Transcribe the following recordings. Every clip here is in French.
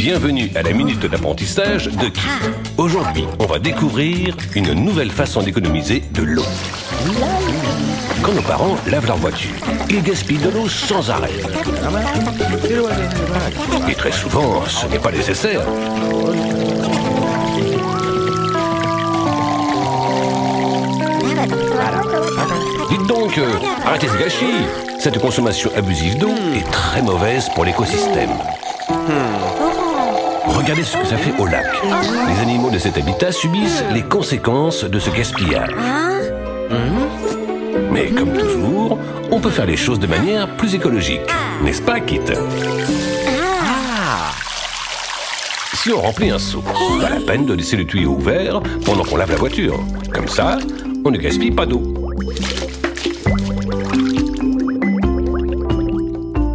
Bienvenue à la minute d'apprentissage de Ki. Aujourd'hui, on va découvrir une nouvelle façon d'économiser de l'eau. Quand nos parents lavent leur voiture, ils gaspillent de l'eau sans arrêt. Et très souvent, ce n'est pas nécessaire. Dites donc, arrêtez ce gâchis. Cette consommation abusive d'eau est très mauvaise pour l'écosystème. Regardez ce que ça fait au lac. Les animaux de cet habitat subissent les conséquences de ce gaspillage. Mais comme toujours, on peut faire les choses de manière plus écologique. N'est-ce pas, Kit? Si on remplit un seau, pas la peine de laisser le tuyau ouvert pendant qu'on lave la voiture. Comme ça, on ne gaspille pas d'eau.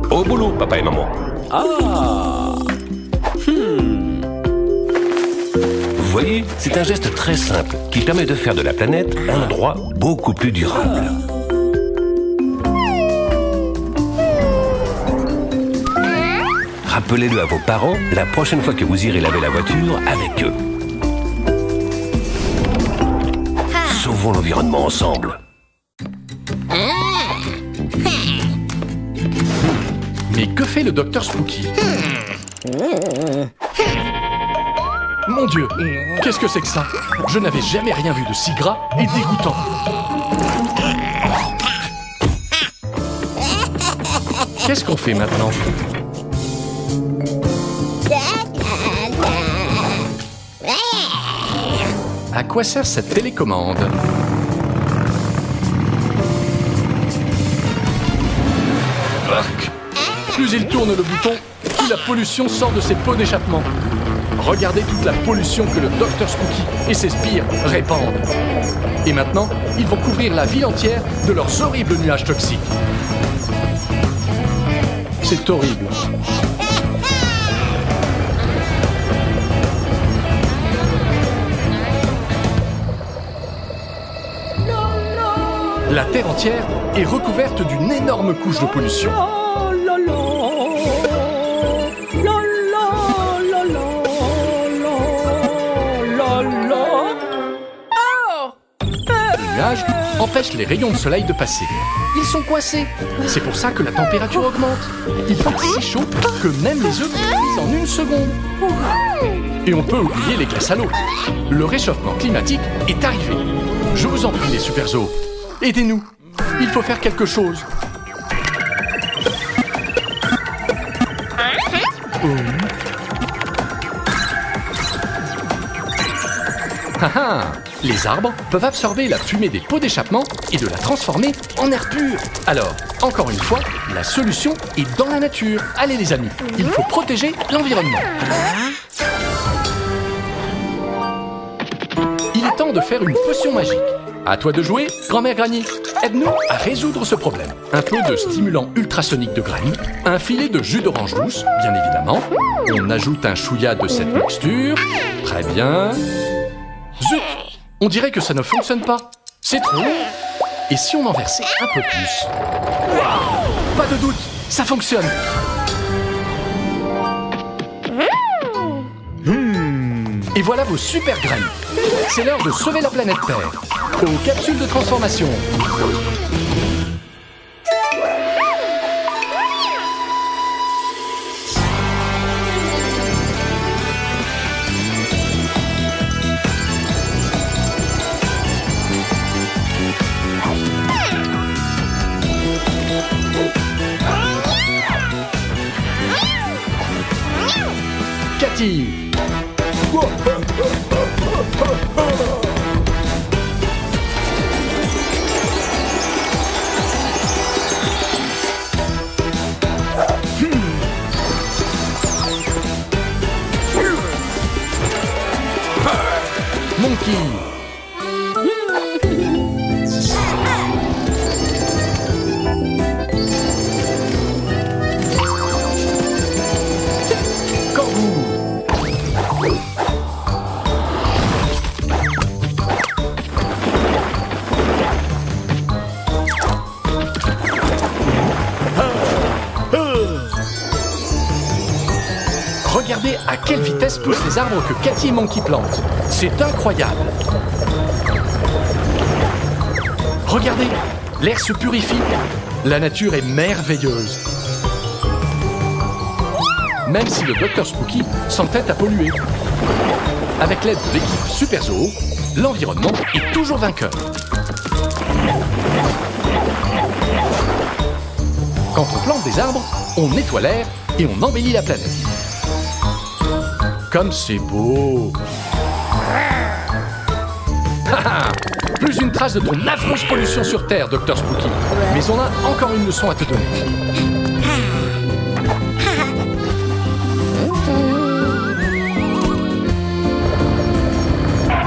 Au boulot, papa et maman. Vous voyez, c'est un geste très simple qui permet de faire de la planète un endroit beaucoup plus durable. Rappelez-le à vos parents la prochaine fois que vous irez laver la voiture avec eux. Sauvons l'environnement ensemble. Mais que fait le docteur Spooky? Mon Dieu, qu'est-ce que c'est que ça? Je n'avais jamais rien vu de si gras et dégoûtant. Qu'est-ce qu'on fait maintenant? À quoi sert cette télécommande? Plus il tourne le bouton, plus la pollution sort de ses pots d'échappement. Regardez toute la pollution que le Dr Spooky et ses sbires répandent. Et maintenant, ils vont couvrir la ville entière de leurs horribles nuages toxiques. C'est horrible. La Terre entière est recouverte d'une énorme couche de pollution. Les nuages empêchent les rayons de soleil de passer. Ils sont coincés. C'est pour ça que la température augmente. Il fait si chaud que même les œufs cuisent en une seconde. Et on peut oublier les glaces à l'eau. Le réchauffement climatique est arrivé. Je vous en prie, les super zoos. Aidez-nous. Il faut faire quelque chose. Les arbres peuvent absorber la fumée des pots d'échappement et de la transformer en air pur. Alors, encore une fois, la solution est dans la nature. Allez les amis, il faut protéger l'environnement. Il est temps de faire une potion magique. À toi de jouer, grand-mère Granny. Aide-nous à résoudre ce problème. Un peu de stimulant ultrasonique de Granny, un filet de jus d'orange douce, bien évidemment. On ajoute un chouïa de cette mixture. Très bien. Zut! On dirait que ça ne fonctionne pas. C'est trop long. Et si on en versait un peu plus? Waouh! Pas de doute, ça fonctionne. Et voilà vos super graines. C'est l'heure de sauver la planète Terre. Aux capsules de transformation. Cathy. Monkey. Regardez à quelle vitesse poussent les arbres que Cathy et Monkey plantent. C'est incroyable. Regardez, l'air se purifie. La nature est merveilleuse. Même si le Dr Spooky s'entête à polluer. Avec l'aide de l'équipe Super Zoo, l'environnement est toujours vainqueur. Quand on plante des arbres, on nettoie l'air et on embellit la planète. Comme c'est beau! Plus une trace de ton affreuse pollution sur Terre, Dr Spooky. Mais on a encore une leçon à te donner.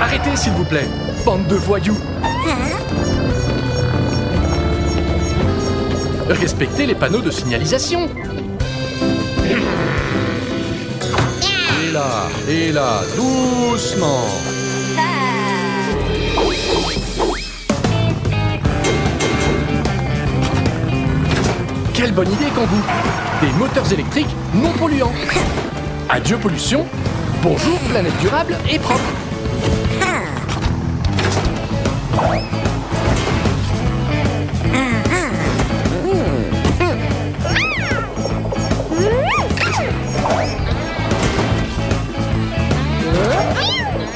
Arrêtez, s'il vous plaît, bande de voyous. Respectez les panneaux de signalisation. Et là, doucement. Quelle bonne idée, Kangou. Des moteurs électriques non polluants. Adieu pollution. Bonjour planète durable et propre.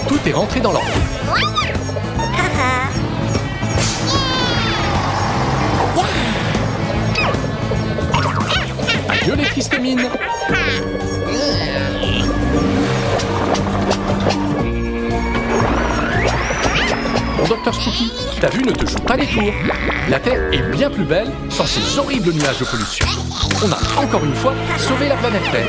Tout est rentré dans l'ordre. Adieu les tristes mines. Bon, Dr Spooky, ta vue ne te joue pas des tours. La Terre est bien plus belle sans ces horribles nuages de pollution. On a encore une fois sauvé la planète Terre.